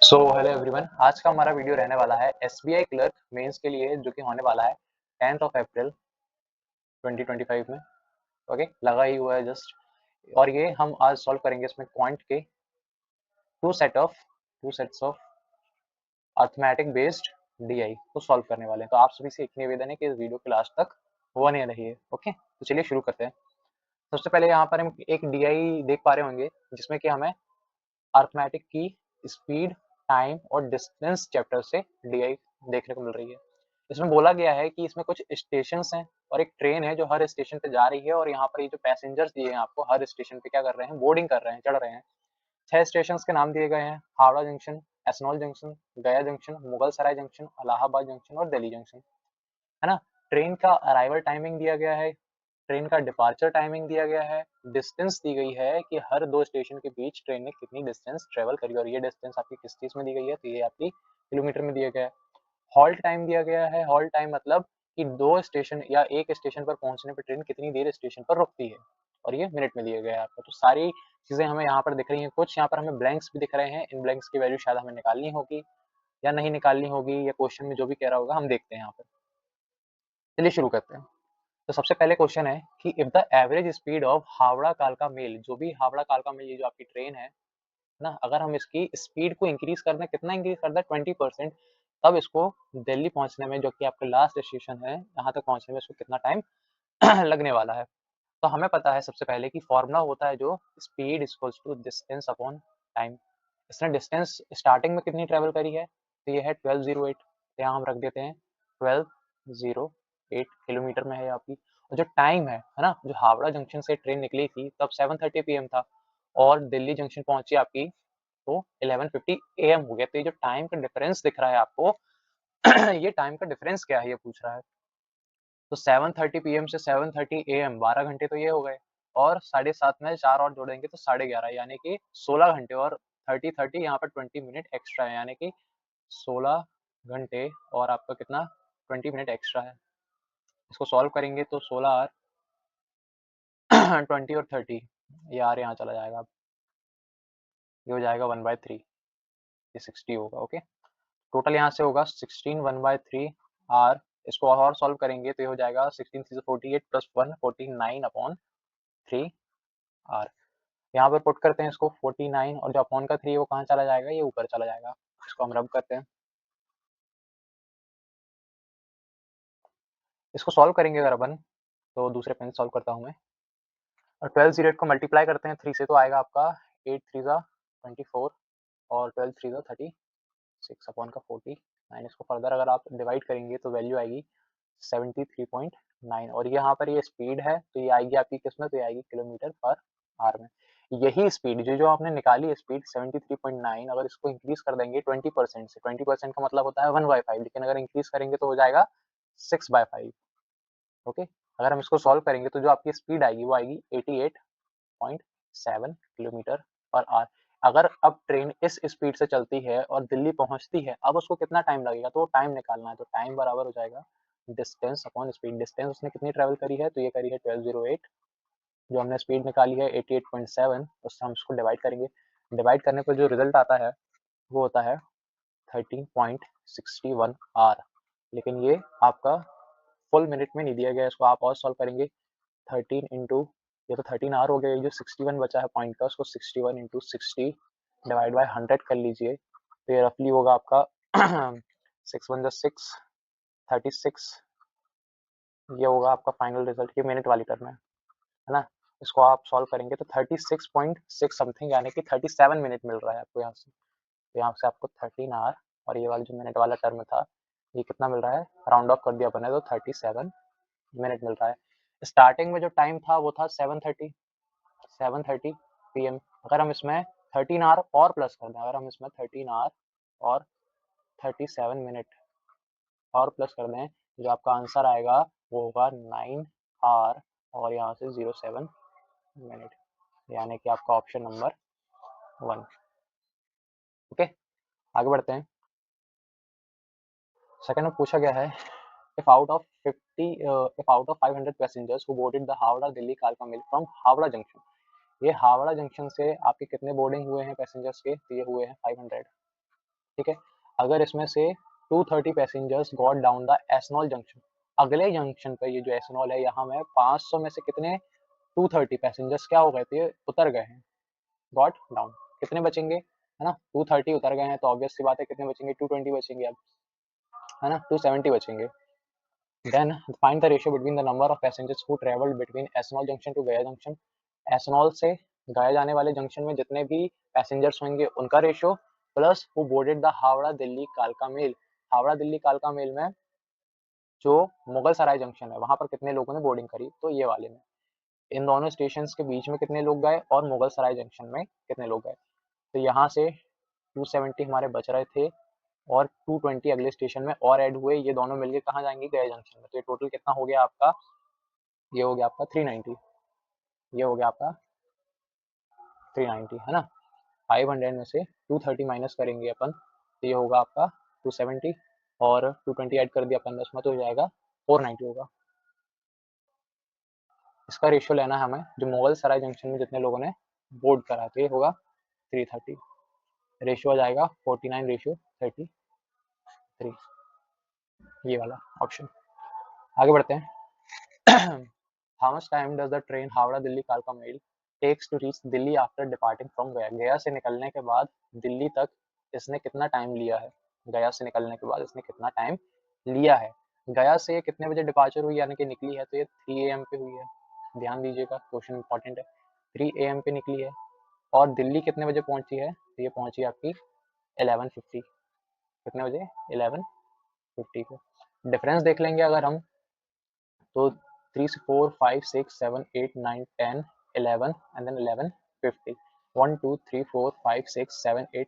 So hello everyone, आज का हमारा वीडियो रहने वाला है एसबीआई क्लर्क मेंस के लिए, जो कि होने वाला है 10th ऑफ अप्रैल 2025 में। ओके, लगा ही हुआ है जस्ट। और ये हम आज सॉल्व करेंगे इसमें क्वांट के two sets of arithmetic based DI को सॉल्व करने वाले हैं। तो आप सभी से एक निवेदन है कि इस वीडियो के लास्ट तक बने रहिए। ओके, तो चलिए शुरू करते हैं। सबसे पहले यहाँ पर हम एक डीआई देख पा रहे होंगे जिसमें कि हमें अर्थमेटिक की स्पीड, टाइम और डिस्टेंस चैप्टर से डीआई देखने को मिल रही है। इसमें बोला गया है कि इसमें कुछ स्टेशंस हैं और एक ट्रेन है जो हर स्टेशन पे जा रही है, और यहाँ पर ये जो पैसेंजर्स दिए हैं आपको हर स्टेशन पे क्या कर रहे हैं, बोर्डिंग कर रहे हैं, चढ़ रहे हैं। 6 स्टेशंस के नाम दिए गए हैं: हावड़ा जंक्शन, एसनॉल जंक्शन, गया junction, Mughal Sarai junction, Allahabad junction और दिल्ली जंक्शन, है ना। ट्रेन का अराइवल टाइमिंग दिया गया है, ट्रेन का डिपार्चर टाइमिंग दिया गया है, डिस्टेंस दी गई है कि हर दो स्टेशन के बीच ट्रेन ने कितनी डिस्टेंस ट्रेवल करी, और ये डिस्टेंस आपकी किस चीज में दी गई है, तो ये आपकी किलोमीटर में दिया गया है। हॉल्ट टाइम दिया गया है। हॉल्ट टाइम मतलब कि दो स्टेशन या एक स्टेशन पर पहुंचने पर ट्रेन कितनी देर स्टेशन पर रुकती है, और ये मिनट में दिया गया है आपको। तो सारी चीजें हमें यहाँ पर दिख रही हैं। कुछ यहाँ पर हमें ब्लैंक्स भी दिख रहे हैं, इन ब्लैंक्स की वैल्यू शायद हमें निकालनी होगी या नहीं निकालनी होगी, या क्वेश्चन में जो भी कह रहा होगा हम देखते हैं यहाँ पर। चलिए शुरू करते हैं। तो सबसे पहले क्वेश्चन है कि if the average speed of Howrah कालका मेल, जो भी हावड़ा कालका मेल ये जो आपकी ट्रेन है ना, अगर हम इसकी स्पीड को इंक्रीज कर दें, कितना इंक्रीज कर दें, 20%, तब इसको दिल्ली पहुंचने में, जो कि आपका लास्ट स्टेशन है, यहाँ तक पहुंचने में इसको कितना टाइम लगने वाला है। तो हमें पता है सबसे पहले कि फॉर्मूला होता है जो speed equals to distance upon time. इसने डिस्टेंस स्टार्टिंग में कितनी ट्रेवल करी है, तो ये है 1208, तो यहाँ हम रख देते हैं 1208 किलोमीटर में है आपकी। और जो टाइम है ना, जो हावड़ा जंक्शन से ट्रेन निकली थी तब 7:30 PM था, और दिल्ली जंक्शन पहुंची आपकी तो 11:50 AM हो गया। तो ये जो टाइम का डिफरेंस दिख रहा है आपको ये टाइम का डिफरेंस क्या है ये पूछ रहा है। तो 7:30 PM से 7:30 AM 12 घंटे तो ये हो गए, और 7:30 में 4 और जोड़ेंगे तो 11:30, यानी कि 16 घंटे, और 30 यहाँ पर 20 मिनट एक्स्ट्रा है, यानी कि 16 घंटे और आपका कितना 20 मिनट एक्स्ट्रा है। इसको सॉल्व करेंगे तो 16 आर 20 और 30, ये आर यहाँ चला जाएगा, ये हो जाएगा 1/3, ये 60 होगा। ओके, टोटल यहाँ से होगा 16 1/3 आर। इसको और सॉल्व करेंगे तो ये हो जाएगा 16 3 48 प्लस 1 49 अपॉन 3 आर। यहाँ पर पुट करते हैं इसको 49, और जो अपॉन का 3 वो कहाँ चला जाएगा, ये ऊपर चला जाएगा। इसको हम रब करते हैं, इसको सॉल्व करेंगे अगर अपन, तो दूसरे पेन सॉल्व करता हूँ मैं। और 1208 को मल्टीप्लाई करते हैं 3 से तो आएगा आपका 8 3 24, और 12 3 36 अपॉन का 49। इसको फर्दर अगर आप डिवाइड करेंगे तो वैल्यू आएगी 73.9, और यहाँ पर ये स्पीड है तो ये आएगी आपकी किसमें, तो ये आएगी किलोमीटर पर आवर में। यही स्पीड जो आपने निकाली है स्पीड 73.9, अगर इसको इंक्रीज कर देंगे 20% से, 20% का मतलब होता है 1/5, लेकिन अगर इंक्रीज करेंगे तो हो जाएगा 6/5। ओके, अगर हम इसको सॉल्व करेंगे तो जो आपकी स्पीड आएगी वो आएगी 88.7 किलोमीटर पर आवर। अगर अब ट्रेन इस स्पीड से चलती है और दिल्ली पहुंचती है, अब उसको कितना टाइम लगेगा, तो टाइम निकालना है। तो टाइम बराबर हो जाएगा डिस्टेंस अपॉन स्पीड। डिस्टेंस उसने कितनी ट्रेवल करी है, तो ये करी है 1208, जो हमने स्पीड निकाली है 88.7, उससे हम इसको डिवाइड करेंगे। डिवाइड करने पर जो रिजल्ट आता है वो होता है 13.61 आर, लेकिन ये आपका फुल मिनट में नहीं दिया गया। इसको आप और सॉल्व करेंगे 13 इंटू, ये तो 13 आर हो गया, ये जो 61 बचा है पॉइंट का, उसको 61 इंटू 60 डिवाइड बाय 100 कर लीजिए, तो ये रफली होगा आपका 6 1 6 36, ये होगा आपका फाइनल रिजल्ट। ये मिनट वाली टर्म है ना। इसको आप सॉल्व करेंगे तो 36.6 समथिंग, यानी कि 37 मिनट मिल रहा है आपको यहाँ से। तो यहाँ से आपको 13 आवर, और ये वाला जो मिनट वाला टर्म था ये कितना मिल रहा है, राउंड ऑफ कर दिया अपने तो 37 मिनट मिल रहा है। स्टार्टिंग में जो टाइम था वो था 7:30 PM। अगर हम इसमें 13 आवर और प्लस कर दें, अगर हम इसमें 13 आवर और 37 मिनट और प्लस कर दें, जो आपका आंसर आएगा वो होगा 9 आवर और यहाँ से 07 मिनट, यानी कि आपका ऑप्शन नंबर 1। ओके, आगे बढ़ते हैं। सेकंड में पूछा गया है, if out of 500 passengers who boarded the Howrah Delhi Kalka Mail from Howrah Junction, ये हावड़ा जंक्शन से आपके कितने बोर्डिंग हुए हैं पैसेंजर्स के, तो ये हुए हैं 500। ठीक है। अगर इसमें से 230 passengers got down the ethanol junction, अगले जंक्शन पे ये जो एथनॉल है यहाँ में 500 में से कितने 230 पैसेंजर्स क्या हो गए थे, उतर गए हैं, गॉट डाउन, कितने बचेंगे, है ना, 230 उतर गए हैं तो ऑब्वियस सी बात है कितने बचेंगे, 220 बचेंगे अब, है ना, 270 बचेंगे। Then find the ratio between the number of passengers who travelled between एथनॉल जंक्शन टू गया जंक्शन, एथनॉल से गया जाने वाले जंक्शन में जितने भी पैसेंजर्स होंगे उनका ratio, plus who boarded the Howrah Delhi कालका मेल, हावड़ा दिल्ली कालका मेल में जो मुगल सराय जंक्शन है वहां पर कितने लोगों ने बोर्डिंग करी, तो ये वाले में इन दोनों स्टेशन के बीच में कितने लोग गए और मुगल सराय जंक्शन में कितने लोग गए, तो यहाँ से 270 हमारे बच रहे थे और 220 अगले स्टेशन में और ऐड हुए, ये दोनों मिलके कहाँ जाएंगे, गया जंक्शन में, तो ये टोटल कितना हो गया आपका, ये हो गया आपका 390, ये हो गया आपका 390, है ना। 500 में से 230 माइनस करेंगे अपन तो ये होगा आपका 270 और 220 ऐड कर दिया अपन 10 में तो हो जाएगा 490 होगा। इसका रेशियो लेना है हमें जो मुगल सराय जंक्शन में जितने लोगों ने बोर्ड करा, तो ये होगा 330, रेशियो आ जाएगा 49:33, ये वाला ऑप्शन। आगे बढ़ते हैं। How much time does the train Howrah Delhi कालका mail takes to reach Delhi after departing from गया, गया से निकलने के बाद दिल्ली तक इसने कितना टाइम लिया है, गया से निकलने के बाद इसने कितना टाइम लिया है, गया से कितने बजे डिपार्चर हुई यानी कि निकली है, तो ये 3 AM पे हुई है, ध्यान दीजिएगा क्वेश्चन इंपॉर्टेंट है, 3 AM पे निकली है और दिल्ली कितने बजे पहुंची है, तो ये पहुंची आपकी 11:50, कितने बजे 11:50 को। डिफरेंस देख लेंगे अगर हम तो 3 4 5 6 7 8 9 10 11 एंड देन 11:50, 1 2 3 4 5 6 7 8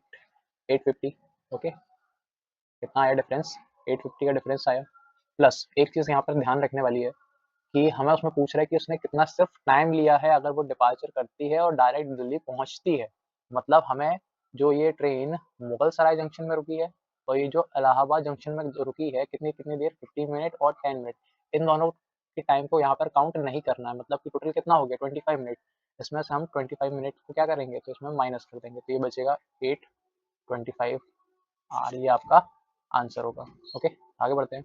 8:50, ओके, कितना आया डिफरेंस, 8:50 का डिफरेंस आया। प्लस एक चीज़ यहाँ पर ध्यान रखने वाली है कि हमें उसमें पूछ रहा है कि उसने कितना सिर्फ टाइम लिया है अगर वो डिपार्चर करती है और डायरेक्ट दिल्ली पहुंचती है, मतलब हमें जो ये ट्रेन मुगल सराय जंक्शन में रुकी है और ये जो इलाहाबाद जंक्शन में रुकी है कितनी कितनी देर, 15 मिनट और 10 मिनट, इन दोनों के टाइम को यहाँ पर काउंट नहीं करना है, मतलब कि टोटल कितना हो गया 25 मिनट, इसमें से हम 25 मिनट को क्या करेंगे तो इसमें माइनस कर देंगे तो ये बचेगा 8:25 और ये आपका आंसर होगा। ओके, आगे बढ़ते हैं।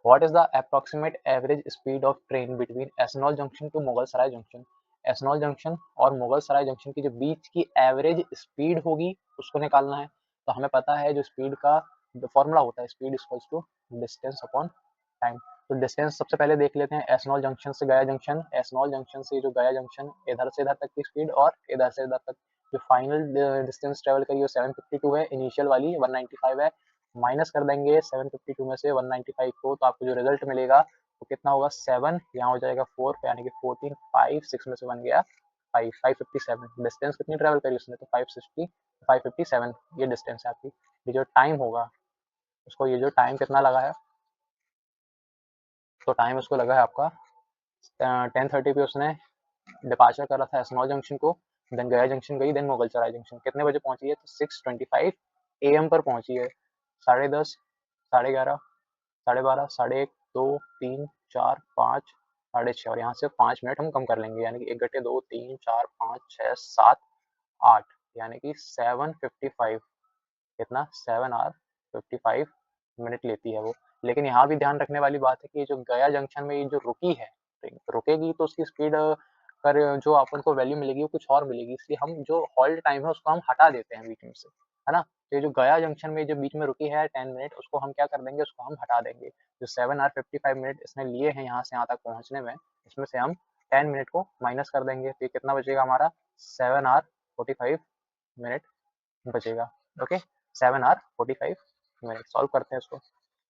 What is the approximate average speed of train between Asansol junction to Mughal Sarai junction, Asansol junction और मुगल सराय जंक्शन की जो बीच की एवरेज स्पीड होगी उसको निकालना है, तो हमें पता है जो स्पीड का फॉर्मूला होता है speed equals to distance upon time, तो डिस्टेंस सबसे पहले देख लेते हैं एसनॉल जंक्शन से गया जंक्शन, एसनॉल जंक्शन से जो गया जंक्शन इधर से इधर तक की स्पीड और इधर से इधर तक जो फाइनल डिस्टेंस ट्रेवल करी वो 752 है, इनिशियल वाली 195 है, माइनस कर देंगे 752 में से 195 को तो आपको जो रिजल्ट मिलेगा वो कितना होगा 7, यहाँ हो जाएगा 4 यानी कि 14, 5 6 में से बन गया 5, 557, डिस्टेंस कितनी ट्रेवल करी उसने तो 560, 557 ये डिस्टेंस है आपकी। ये जो टाइम होगा उसको, ये जो टाइम कितना लगा है तो टाइम उसको लगा है आपका 10:30 पे उसने डिपार्चर करा था एसनॉल जंक्शन को, देन गया जंक्शन गई, देन मुगल सराय जंक्शन कितने बजे पहुंची है तो 6:25 AM पर पहुंची है, 10:30, 11:30, 12:30, 1:30, 2, 3, 4, 5, 6:30 और यहाँ से 5 मिनट हम कम कर लेंगे यानी कि 1 घंटे 2 3 4 5 6 7 8 यानी कि 7:55, कितना 7 hour 55 मिनट लेती है वो। लेकिन यहाँ भी ध्यान रखने वाली बात है कि जो गया जंक्शन में ये जो रुकी है ट्रेन, रुकेगी तो उसकी स्पीड पर जो अपन को वैल्यू मिलेगी वो कुछ और मिलेगी, इसलिए हम जो हॉल्ट टाइम है उसको हम हटा देते हैं बीच में से, है ना, तो ये जो गया जंक्शन में जो बीच में रुकी है 10 मिनट उसको हम क्या कर देंगे, उसको हम हटा देंगे, जो 7 hour 55 मिनट इसने लिए हैं यहाँ से यहाँ तक पहुँचने में, इसमें से हम 10 मिनट को माइनस कर देंगे तो ये कितना बचेगा हमारा 7 hour 45 मिनट बचेगा। ओके, 7 hour 45 मिनट सॉल्व करते हैं इसको,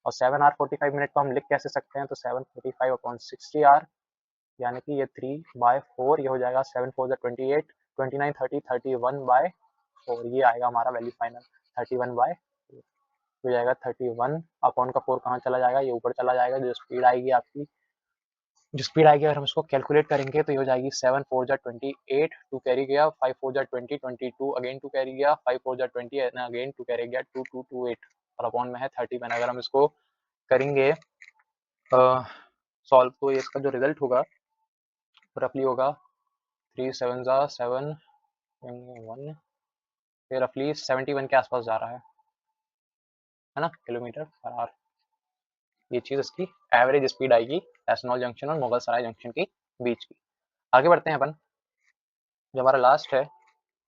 और 7 hour 45 मिनट को हम लिख कैसे सकते हैं तो 745/60 यानी कि ये 3/4 ये हो जाएगा, 7 4 28, 29 30 31/4 ये आएगा हमारा वैल्यू फाइनल 31/4 हो जाएगा, 31 अपॉन का 4 कहाँ चला जाएगा, ये ऊपर चला जाएगा, जो स्पीड आएगी आपकी, जो स्पीड आएगी अगर हम इसको कैलकुलेट करेंगे तो ये हो जाएगी 7 4 28, 2 कैरी गया, 5 4 20, 22 अगेन 2 कैरी गया, 5 4 20 अगेन 2 कैरी गया, 2 2 2 8 और अपॉन में है 31। अगर हम इसको करेंगे सॉल्व तो ये इसका जो रिजल्ट होगा रफली होगा 3 7 7 1 ये रफली 71 के आसपास जा रहा है ना, किलोमीटर पर आवर। ये चीज इसकी एवरेज स्पीड आएगी एसनॉल जंक्शन और मुगल सराय जंक्शन के बीच की। आगे बढ़ते हैं अपन, जो हमारा लास्ट है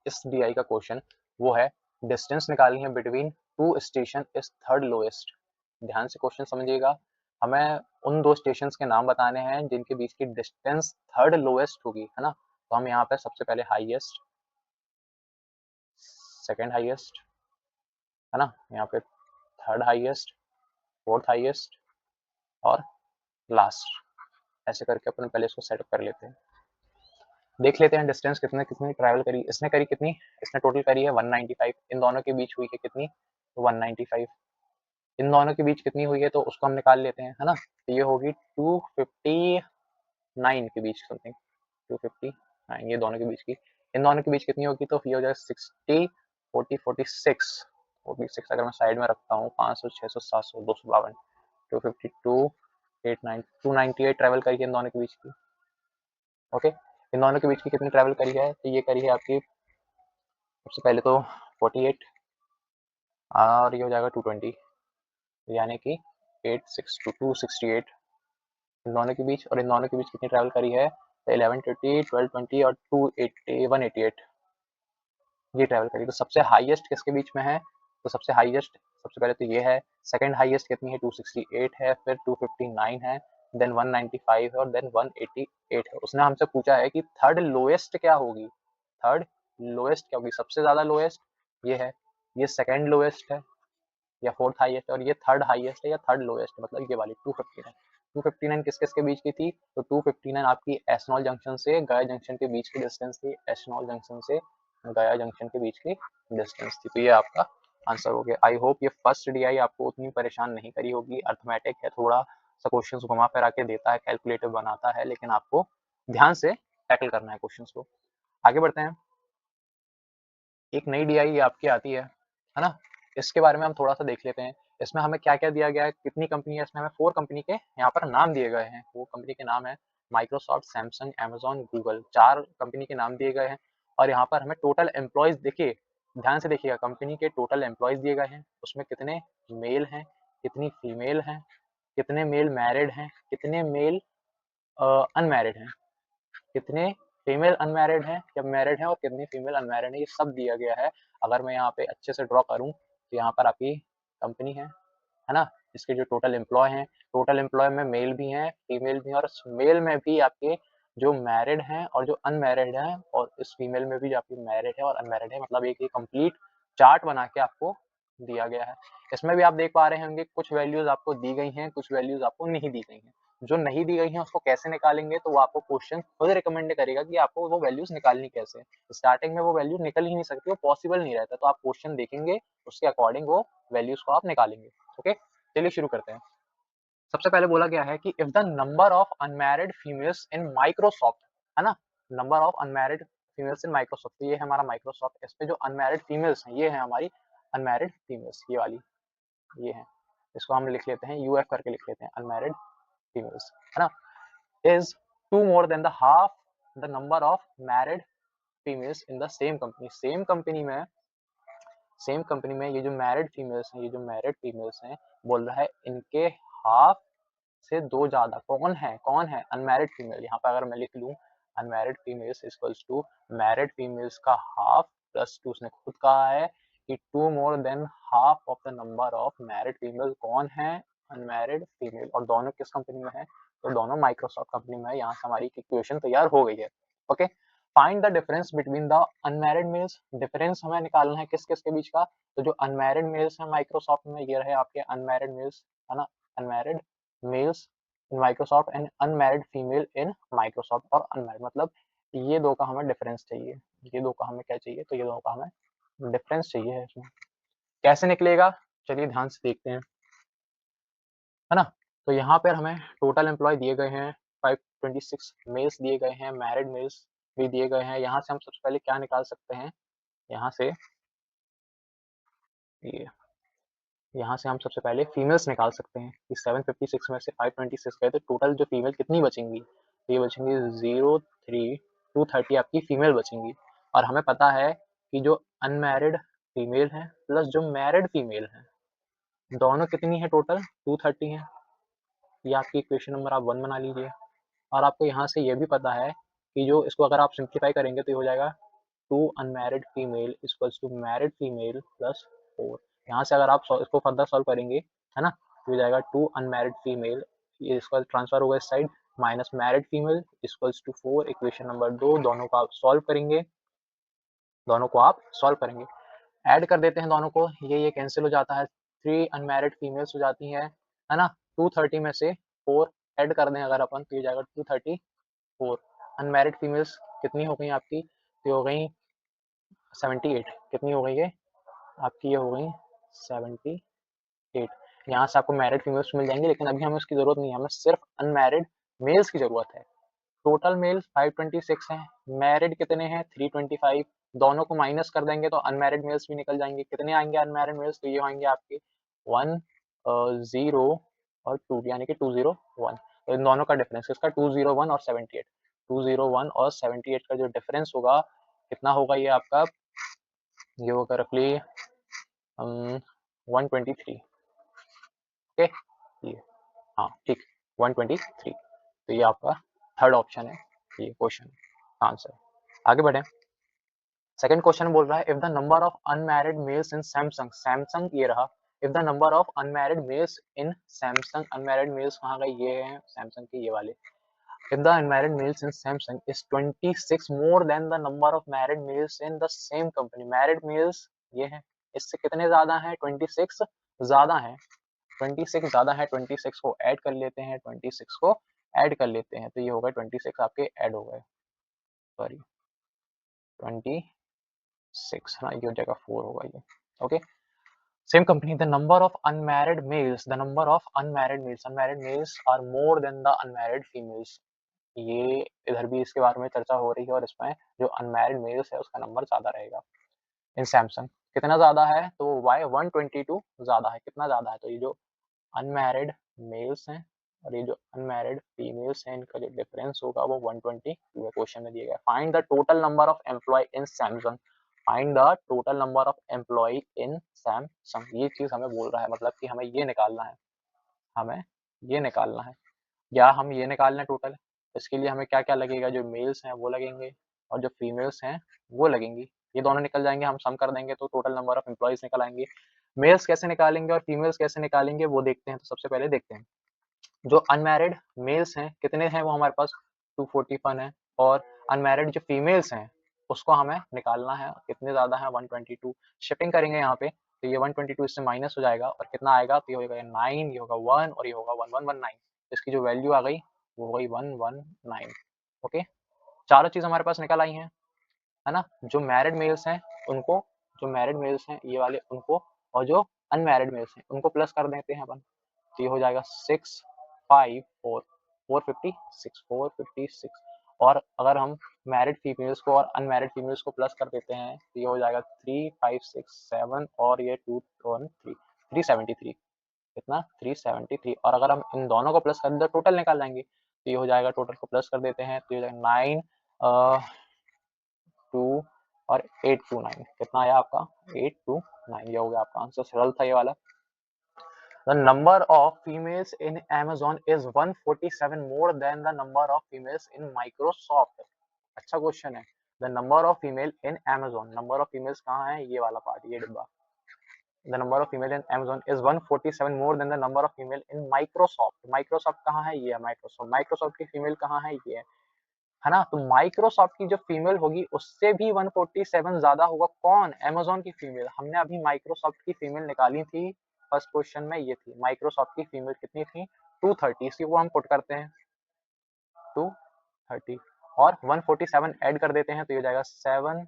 इस DI का क्वेश्चन वो है डिस्टेंस निकालनी है between two station is third lowest. ध्यान से क्वेश्चन समझिएगा, हमें उन दो स्टेशंस के नाम बताने हैं जिनके बीच की डिस्टेंस थर्ड लोएस्ट होगी, है ना। तो हम यहाँ पे सबसे पहले हाईएस्ट, सेकंड हाईएस्ट, है ना, यहाँ पे थर्ड हाईएस्ट, फोर्थ हाईएस्ट और लास्ट, ऐसे करके अपन पहले इसको सेटअप कर लेते हैं। देख लेते हैं डिस्टेंस कितने कितनी ट्रैवल करी इसने, करी कितनी, इसने टोटल करी है 195, इन दोनों के बीच हुई है कितनी, 195, इन दोनों के बीच कितनी हुई है तो उसको हम निकाल लेते हैं, है ना। तो ये होगी 259 के बीच समथिंग, 259 ये दोनों के बीच की, इन दोनों के बीच कितनी होगी तो ये हो जाएगा 60, 40, 46 अगर मैं साइड में रखता हूँ, 500, 600, 700, 252, 252, 89, 298 ट्रैवल करी है इन दोनों के बीच की। ओके, इन दोनों के बीच की कितनी ट्रैवल करी है तो ये करी है आपकी सबसे पहले तो 48 और ये हो जाएगा 220, यानी कि 268 इन दोनों के बीच, और इन दोनों के बीच कितनी ट्रैवल करी है तो 1120, 1220 और 280, 188 ये ट्रैवल करी। तो सबसे हाईएस्ट किसके बीच में है तो सबसे हाईएस्ट सबसे पहले तो ये है, सेकंड हाईएस्ट कितनी है 268 है, फिर 259 है, देन 195 है और देन 188 है। उसने हमसे पूछा है कि थर्ड लोएस्ट क्या होगी, थर्ड लोएस्ट क्या होगी, सबसे ज्यादा लोएस्ट ये है, ये सेकंड लोएस्ट है या फोर्थ हाईएस्ट, और ये थर्ड हाईएस्ट है या थर्ड लोएस्ट, मतलब ये वाली 259। 259 किस किस के बीच की थी तो 259 आपकी एसनॉल जंक्शन से गया जंक्शन के बीच की डिस्टेंस थी, एसनॉल जंक्शन से गया जंक्शन के बीच की डिस्टेंस थी। तो ये आपका आंसर हो गया। आई होप ये फर्स्ट DI आपको उतनी परेशान नहीं करी होगी, अर्थमेटिक है, थोड़ा सा क्वेश्चन घुमा फिरा के देता है, कैलकुलेटिव बनाता है, लेकिन आपको ध्यान से टैकल करना है क्वेश्चन को। आगे बढ़ते हैं, एक नई DI आपकी आती है ना, इसके बारे में हम थोड़ा सा देख लेते हैं। इसमें हमें क्या क्या दिया गया है, कितनी कंपनी है इसमें, हमें 4 कंपनी के यहाँ पर नाम दिए गए हैं। वो कंपनी के नाम है Microsoft, Samsung, Amazon, Google, 4 company के नाम दिए गए हैं। और यहाँ पर हमें टोटल एम्प्लॉयज देखिए, ध्यान से देखिएगा, कंपनी के टोटल एम्प्लॉयज दिए गए हैं, उसमें कितने मेल हैं, कितनी फीमेल हैं, कितने मेल मैरिड हैं, कितने मेल अनमैरिड हैं, कितने फीमेल अनमैरिड हैं या मैरिड हैं और कितनी फीमेल अनमैरिड है, ये सब दिया गया है। अगर मैं यहाँ पे अच्छे से ड्रॉ करूँ तो यहाँ पर आपकी कंपनी है ना, इसके जो टोटल एम्प्लॉय हैं, टोटल एम्प्लॉय में मेल भी हैं, फीमेल भी हैं, और मेल में भी आपके जो मैरिड हैं और जो अनमैरिड हैं, और इस फीमेल में भी जो आपकी मैरिड है और अनमैरिड है, मतलब एक कंप्लीट चार्ट बना के आपको दिया गया है। इसमें भी आप देख पा रहे होंगे कुछ वैल्यूज आपको दी गई हैं, कुछ वैल्यूज आपको नहीं दी गई हैं। जो नहीं दी गई हैं उसको कैसे निकालेंगे तो वो आपको क्वेश्चन खुद रिकमेंड करेगा कि आपको वो वैल्यूज निकालनी कैसे। स्टार्टिंग में वो वैल्यू निकल ही नहीं सकती, वो पॉसिबल नहीं रहता, तो आप क्वेश्चन देखेंगे उसके अकॉर्डिंग वो वैल्यूज को आप निकालेंगे। ओके, चलिए शुरू करते हैं। सबसे पहले बोला गया है कि if the number of unmarried females in Microsoft, है ना, number of unmarried females in Microsoft, ये है हमारा माइक्रोसॉफ्ट, इसमें जो अनमैरिड फीमेल्स हैं ये है हमारी अनमैरिड फीमेल्स, ये वाली ये है, इसको हम लिख लेते हैं UF करके लिख लेते हैं, अनमैरिड फीमेल्स, है ना, is 2 more than the half the number of married females in the same company। Same company में ये जो मैरिड फीमेल्स हैं, ये जो मैरिड फीमेल्स हैं, बोल रहा है इनके हाफ से 2 ज्यादा कौन है अनमैरिड फीमेल। यहाँ पे अगर मैं लिख लूँ unmarried females equals to married females का हाफ प्लस 2, उसने खुद कहा है कि 2 more than half of the number of married female कौन है अनमैरिड फीमेल, और दोनों किस कंपनी में है तो दोनों माइक्रोसॉफ्ट कंपनी में है। यहाँ से हमारी इक्वेशन तैयार हो गई है। Okay, find the difference between the unmarried males, difference हमें निकालना है किस किस के बीच का, तो जो अनमैरिड मेल्स हैं माइक्रोसॉफ्ट में ये रहे आपके अनमैरिड मेल्स, है ना, unmarried males in Microsoft and unmarried female in Microsoft, और अनमैरिड मतलब ये दो का हमें डिफरेंस चाहिए, ये दो का हमें क्या चाहिए तो ये दो का हमें डिफरेंस चाहिए है इसमें। कैसे निकलेगा चलिए ध्यान से देखते हैं, है ना। तो यहाँ पर हमें टोटल एम्प्लॉय दिए गए हैं 526 मेल्स दिए गए हैं, मैरिड मेल्स भी दिए गए हैं। यहाँ से हम सबसे पहले क्या निकाल सकते हैं, यहाँ से ये यहाँ से हम सबसे पहले फीमेल्स निकाल सकते हैं कि 756 में से 526 गए तो टोटल जो फीमेल कितनी बचेंगी तो ये बचेंगी 0, 3, 230 आपकी फीमेल बचेंगी। और हमें पता है कि जो अनमैरिड फीमेल हैं प्लस जो मैरिड फीमेल हैं, दोनों कितनी है टोटल 230 है। ये आपकी इक्वेशन नंबर आप 1 बना लीजिए। और आपको यहाँ से ये भी पता है कि जो इसको अगर आप सिंप्लीफाई करेंगे तो ये हो जाएगा 2 unmarried female equals to married female plus 4। यहाँ से अगर आप इसको फर्दर सॉल्व करेंगे, है ना, तो हो जाएगा 2 अनमैरिड फीमेल, ये इसका ट्रांसफर होगा इस side, minus married female equals to 4। Equation number 2, दोनों को आप सॉल्व करेंगे, ऐड कर देते हैं दोनों को, ये कैंसिल हो जाता है, 3 अनमैरिड फीमेल्स हो जाती हैं, है ना। 230 में से 4 ऐड कर दें अगर अपन, तो ये जाएगा 234। अनमैरिड फीमेल्स कितनी हो गई आपकी, तो हो गई 78। कितनी हो गई ये आपकी, ये हो गई 78। यहाँ से आपको मैरिड फीमेल्स मिल जाएंगे, लेकिन अभी हमें उसकी जरूरत नहीं है, हमें सिर्फ अनमैरिड मेल्स की जरूरत है। टोटल मेल्स 526 हैं, मैरिड कितने हैं 325। दोनों को माइनस कर देंगे तो अनमैरिड मेल्स भी निकल जाएंगे। कितने आएंगे अनमैरिड मेल्स, तो ये आएंगे आपके 1 0 और 2, यानी कि 201। तो इन दोनों का डिफरेंस किसका, 201 और 78। 201 और 78 का जो डिफरेंस होगा कितना होगा, ये आपका ये होगा रफली 123। ओके, ये हाँ ठीक 123। तो ये आपका थर्ड ऑप्शन है, ये क्वेश्चन आंसर। आगे बढ़े, सेकंड क्वेश्चन बोल रहा है, if the number of unmarried males in Samsung, Samsung ये रहा, if the number of unmarried males in Samsung, unmarried males कहाँ गए, ये हैं सैमसंग के ये वाले, if the unmarried males in Samsung is 26 more than the number of married males in the same company, married males ये है, इससे कितने ज्यादा है, 26 ज्यादा है, 26 ज्यादा है, 26 को ऐड कर लेते हैं, 26 को ऐड कर लेते हैं, तो ये होगा 26 आपके ऐड हो गए, सॉरी 26 है ना, ये हो जाएगा 4 होगा ये। Okay, same company, the number of unmarried males, the number of unmarried males are more than the unmarried females, ये इधर भी इसके बारे में चर्चा हो रही है, और इसमें जो अनमैरिड मेल्स है उसका नंबर ज्यादा रहेगा इन सैमसंग। कितना ज्यादा है, तो वाई 122 ज्यादा है, कितना ज्यादा है, तो ये जो अनमैरिड मेल्स हैं और ये जो अनमैरिड फीमेल्स हैं, इनका जो डिफरेंस होगा वो 122 है, क्वेश्चन में दिया गया। Find the total number of employ in Samsung, find the total number of employ in Samsung, ये चीज हमें बोल रहा है, मतलब कि हमें ये निकालना है, हमें ये निकालना है, या हम ये निकालना है टोटल। इसके लिए हमें क्या क्या लगेगा, जो मेल्स हैं वो लगेंगे और जो फीमेल्स हैं वो लगेंगी, ये दोनों निकल जाएंगे, हम सम कर देंगे तो टोटल नंबर ऑफ एम्प्लॉयज निकल आएंगे। मेल्स कैसे निकालेंगे और फीमेल्स कैसे निकालेंगे वो देखते हैं। तो सबसे पहले देखते हैं जो अनमैरिड मेल्स हैं कितने हैं, वो हमारे पास 241 है, और अनमैरिड जो फीमेल्स हैं उसको हमें निकालना है, कितने ज्यादा है 122। शिफ्टिंग करेंगे यहाँ पे तो ये 122 इससे माइनस हो जाएगा और कितना आएगा, तो ये होगा 9, ये होगा 1 और ये होगा 1119। इसकी जो वैल्यू आ गई वो हो गई 119। ओके, चारों चीज हमारे पास निकल आई हैं, है ना। जो मैरिड मेल्स हैं उनको, जो मैरिड मेल्स हैं ये वाले उनको, और जो अनमैरिड मेल्स हैं उनको प्लस कर देते हैं अपन, तो ये हो जाएगा 654 456। और अगर हम मैरिड फीमेल्स को और अनमैरिड फीमेल्स को प्लस कर देते हैं तो ये हो जाएगा 3567 और ये 213 373, कितना 373। और अगर हम इन दोनों को प्लस कर दें तो टोटल निकाल लेंगे, तो ये हो जाएगा, टोटल को प्लस कर देते हैं तो ये हो जाएगा 9 2 और 829, कितना आया आपका 829, ये हो गया आपका आंसर, सरल था ये वाला। The number of females in Amazon is 147 more than the number of females in Microsoft। अच्छा क्वेश्चन है। The number of female in Amazon, number of females कहाँ है, ये वाला पार्ट, ये डिब्बा। The number of female in Amazon is 147 more than the number of female in Microsoft। Microsoft कहाँ है, ये है Microsoft। Microsoft की फीमेल कहाँ है, ये है ना। तो माइक्रोसॉफ्ट की जो फीमेल होगी उससे भी 147 ज्यादा होगा कौन, Amazon की फीमेल। हमने अभी माइक्रोसॉफ्ट की फीमेल निकाली थी, फर्स्ट क्वेश्चन में ये थी। माइक्रोसॉफ्ट की फीमेल कितनी थी 230, इसी को हम पुट करते हैं 230 और 147 ऐड कर देते हैं तो ये हो जाएगा 7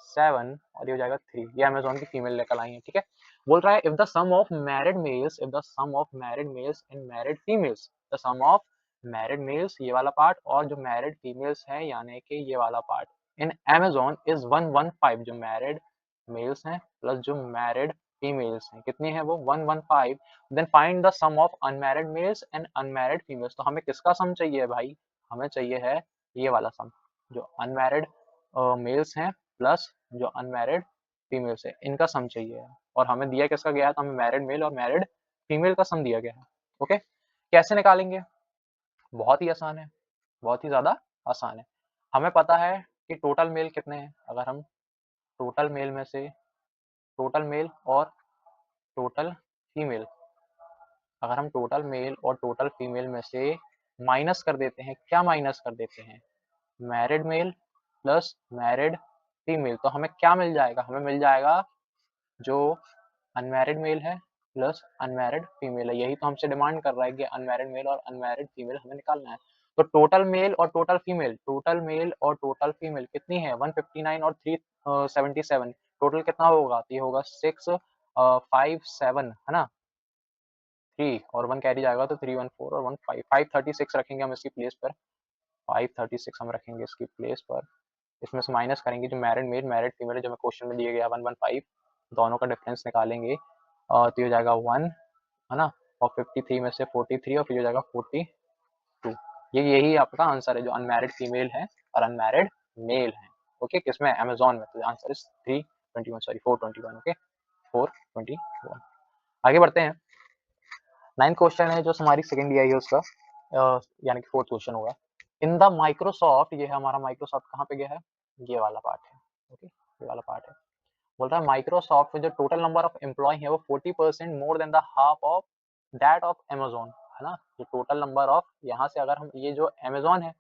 7 और ये हो जाएगा 3, ये Amazon की फीमेल निकल आई है। ठीक है, बोल रहा है if the sum of married males, if the sum of married males and married females, the sum of married males ये वाला पार्ट और जो मैरिड फीमेल्स है यानी कि ये वाला पार्ट इन Amazon इज 115, जो मैरिड मेल्स हैं प्लस जो मैरिड फीमेल्स हैं कितनी है वो 115। Then find the sum of unmarried males and unmarried females. तो हमें किसका सम चाहिए भाई, हमें चाहिए है ये वाला सम, जो अनमैरिड मेल्स हैं प्लस जो अनमैरिड फीमेल से, इनका सम चाहिए है। और हमें दिया किसका गया है, तो हमें मैरिड मेल और मैरिड फीमेल का सम दिया गया है। ओके, कैसे निकालेंगे? बहुत ही आसान है, बहुत ही ज़्यादा आसान है। हमें पता है कि टोटल मेल कितने हैं। अगर हम टोटल मेल में से टोटल मेल और टोटल फीमेल, अगर हम टोटल मेल और टोटल फीमेल में से माइनस कर देते हैं, क्या माइनस कर देते हैं, married male plus married female, तो हमें क्या मिल जाएगा, हमें मिल जाएगा जो अनमैरिड मेल है प्लस अनमैरिड फीमेल है। यही तो हमसे डिमांड कर रहा है कि अनमैरिड मेल और अनमैरिड फीमेल हमें निकालना है। तो टोटल मेल और टोटल फीमेल कितनी है, 159 और 377, टोटल कितना होगा, तो ये होगा 657 है ना, 3 और 1 कैरी जाएगा तो 314 और 1 5, 536 रखेंगे हम इसकी प्लेस पर, 536 हम रखेंगे इसकी प्लेस पर। इसमें से माइनस करेंगे जो मैरिड मेल मैरिड फीमेल जो हमें क्वेश्चन में दिया गया 115, दोनों का डिफरेंस निकालेंगे तो ये हो जाएगा 1 है ना, और 53 में से 43 और फिर हो जाएगा 42। यही आपका आंसर है, जो अनमैरिड फीमेल है और अनमैरिड मेल है। ओके, किसमें, अमेजोन में। तो आंसर इज 321, सॉरी 421। ओके, 421। आगे बढ़ते हैं। 9th क्वेश्चन है जो हमारी सेकंड डीआई है उसका, यानी कि 4th क्वेश्चन होगा। इन द माइक्रोसॉफ्ट, ये है हमारा माइक्रोसॉफ्ट, कहाँ पे गया है, ये वाला पार्ट है। ओके, ये वाला पार्ट है। बोल रहा है माइक्रोसॉफ्ट में जो टोटल नंबर ऑफ एम्प्लॉय है वो 40% more then the half of that of Amazon, है ना। जो टोटल नंबर ऑफ, यहाँ से अगर हम ये जो अमेजोन है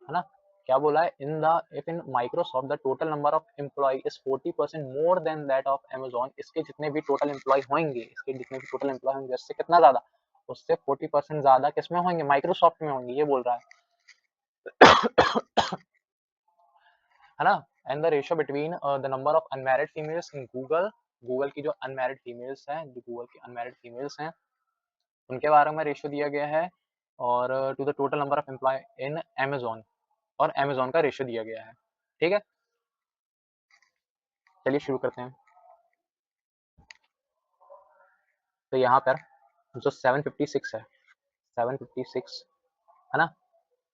ना, क्या बोला है, in the if in Microsoft the total number of employ is 40% more than that of Amazon, इसके जितने भी टोटल एम्प्लॉय होंगे, इसके जितने भी टोटल एम्प्लॉय होंगे उससे कितना ज्यादा, उससे 40% ज्यादा किसमें होंगे, माइक्रोसॉफ्ट में होंगे, ये बोल रहा है ना। And the ratio between the number of unmarried females in Google, Google की जो अनमैरिड फीमेल्स हैं, जो गूगल की अनमैरिड फीमेल्स हैं उनके बारे में रेशियो दिया गया है, और to the total number of employ in Amazon, और अमेजोन का रेशियो दिया गया है। ठीक है, चलिए शुरू करते हैं। तो यहाँ पर जो 756 है, 756 है ना,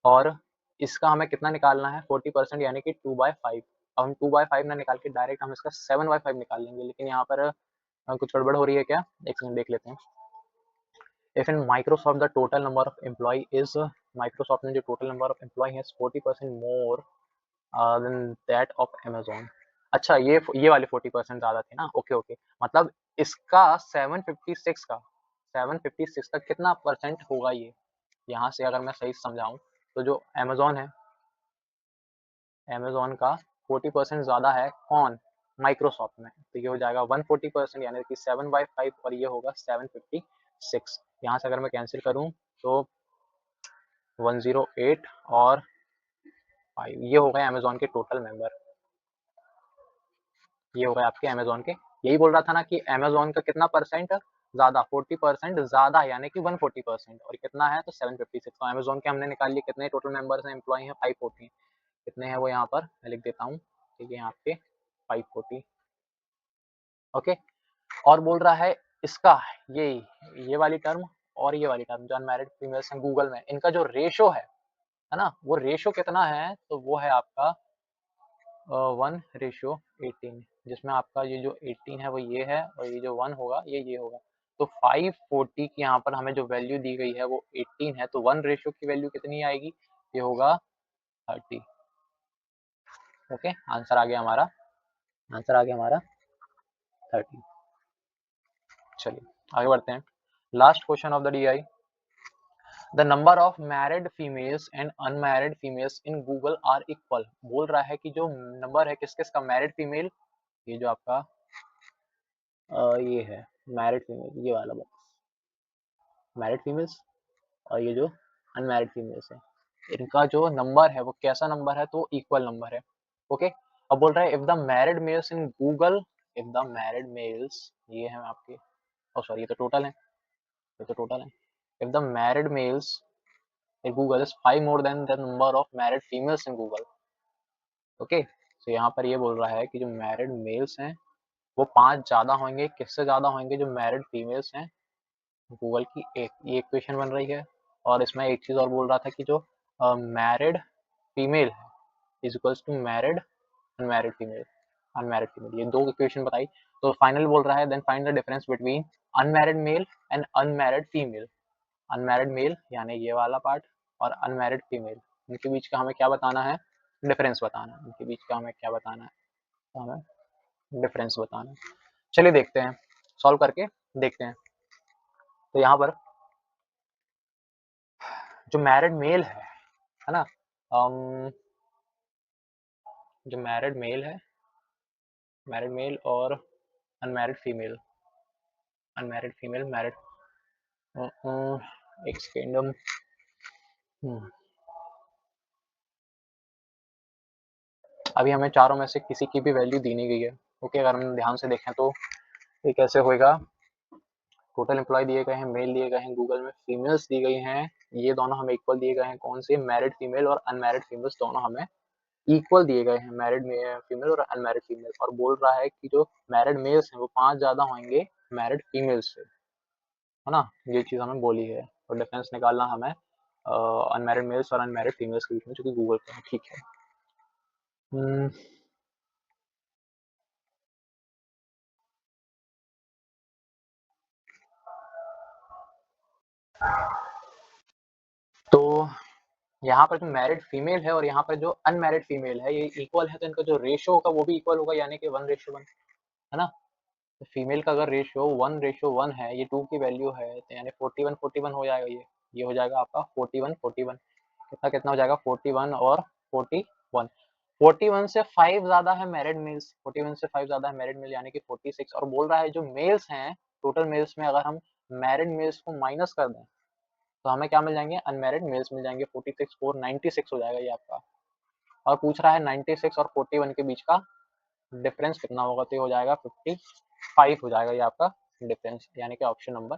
और इसका हमें कितना निकालना है, 40%, यानी कि 2/5। अब हम 2/5 ना निकाल के डायरेक्ट हम इसका 7/5 निकाल लेंगे, लेकिन यहाँ पर कुछ गड़बड़ हो रही है क्या, एक सेकंड देख लेते हैं। If in Microsoft the total number of employ is, Microsoft में जो टोटल नंबर ऑफ एम्प्लॉय है 40% more than that of Amazon. अच्छा, ये वाले 40% ज्यादा थे ना, ओके ओके, मतलब इसका 756 का कितना परसेंट होगा ये, यहाँ से अगर मैं सही समझाऊं तो जो अमेजोन है, अमेजोन का 40% ज्यादा है कौन, माइक्रोसॉफ्ट में, तो ये हो जाएगा 140%, यानी कि 7/5, और ये होगा 756। यहाँ से अगर मैं कैंसिल करूं तो 108 और 5, ये हो गए अमेजोन के टोटल मेंबर, ये हो गए आपके अमेजोन के। यही बोल रहा था ना कि अमेजोन का कितना परसेंट ज्यादा, 40% ज्यादा, यानी कि 140%, और कितना है तो 756। तो अमेजोन के हमने निकाल लिए कितने टोटल मेंबर्स हैं, एम्प्लॉय हैं 540, कितने हैं वो यहाँ पर मैं लिख देता हूँ, ठीक है, यहाँ पे 540। ओके, और बोल रहा है इसका ये वाली टर्म और ये वाली टर्म जो अनमैरिड फीमेल्स हैं गूगल में, इनका जो रेशो है ना, वो रेशो कितना है, तो वो है आपका 1:18, जिसमें आपका ये जो 18 है वो ये है, और ये जो 1 होगा ये होगा। तो 540 की यहाँ पर हमें जो वैल्यू दी गई है वो 18 है, तो 1 रेशो की वैल्यू कितनी आएगी, ये होगा 30। ओके, आंसर आ गया हमारा, आंसर आ गया हमारा 30। चलिए आगे बढ़ते हैं। Last question of the DI, the number of married females and unmarried females in Google are equal. बोल रहा है कि जो नंबर है किस किस का, मैरिड फीमेल, ये जो आपका ये है मैरिड फीमेल, ये वाला बॉक्स मैरिड फीमेल्स, और ये जो अनमैरिड फीमेल्स है, इनका जो नंबर है वो कैसा नंबर है, तो इक्वल नंबर है। ओके, अब बोल रहा है if the married males in Google, if the married males, ये है आपके, ओ सॉरी ये तो टोटल है, ये तो टोटल है, if the married males in Google is 5 more than the number of married females in Google. Okay, तो यहाँ पर ये बोल रहा है कि जो मैरिड मेल्स हैं वो 5 ज्यादा होंगे, किससे ज्यादा होंगे, जो मैरिड फीमेल्स हैं गूगल की, एक ये इक्वेशन बन रही है। और इसमें एक चीज और बोल रहा था कि जो मैरिड फीमेल है is equals to married unmarried female. Unmarried female, ये 2 इक्वेशन बताई। तो फाइनल बोल रहा है then find the difference between unmarried male and unmarried female. Unmarried male यानी ये वाला पार्ट और अनमैरिड फीमेल, इनके बीच का हमें क्या बताना है, डिफरेंस बताना है। इनके बीच का हमें क्या बताना है, तो हमें डिफरेंस बताना है। चलिए देखते हैं, सॉल्व करके देखते हैं। तो यहाँ पर जो मैरिड मेल है ना, जो मैरिड मेल है, मैरिड मेल और unmarried female, unmarried female, married, एक सेकेंड, अभी हमें चारों में से किसी की भी वैल्यू दी नहीं गई है। ओके, अगर हम ध्यान से देखें तो ये कैसे होएगा, टोटल एम्प्लॉय दिए गए हैं, मेल दिए गए हैं, गूगल में फीमेल्स दी गई हैं, ये दोनों हमें इक्वल दिए गए हैं। कौन से, मैरिड फीमेल और अनमैरिड फीमेल्स दोनों हमें इक्वल दिए गए हैं, मैरिड फीमेल और अनमैरिड फीमेल। और बोल रहा है कि जो मैरिड मेल्स हैं वो 5 ज्यादा होंगे मैरिड फीमेल्स से, है ना, ये चीज हमें बोली है। और डिफरेंस निकालना हमें अनमैरिड मेल्स और अनमैरिड फीमेल्स के बीच में, जो कि गूगल पे है। ठीक है, तो यहाँ पर जो मैरिड फीमेल है और यहाँ पर जो अनमैरिड फीमेल है ये इक्वल है, तो इनका जो रेशियो होगा वो भी इक्वल होगा, यानी कि 1:1, है ना। तो फीमेल का अगर रेशियो 1:1 है, ये 2 की वैल्यू है, तो यानी 41:41 हो जाएगा। ये हो जाएगा आपका 41:41। कितना कितना हो जाएगा, 41 और 41। 41 से 5 ज्यादा है मैरिड मेल्स, 41 से 5 ज्यादा है मैरिड मेल, यानी कि 46। और बोल रहा है जो मेल्स हैं, टोटल मेल्स में अगर हम मैरिड मेल्स को माइनस कर दें तो हमें क्या मिल जाएंगे, अनमैरिड मेल्स मिल जाएंगे। 46 4 96 हो जाएगा ये आपका। और पूछ रहा है 96 और 41 के बीच का डिफरेंस कितना होगा, तो ये हो जाएगा 55 हो जाएगा ये आपका डिफरेंस, यानी कि ऑप्शन नंबर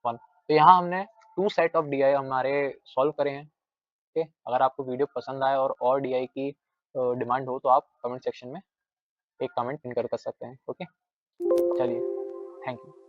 1। तो यहाँ हमने 2 सेट ऑफ डी आई हमारे सॉल्व करे हैं। ओके, अगर आपको वीडियो पसंद आए और डी आई की डिमांड हो तो आप कमेंट सेक्शन में एक कमेंट पिन कर सकते हैं। ओके, चलिए, थैंक यू।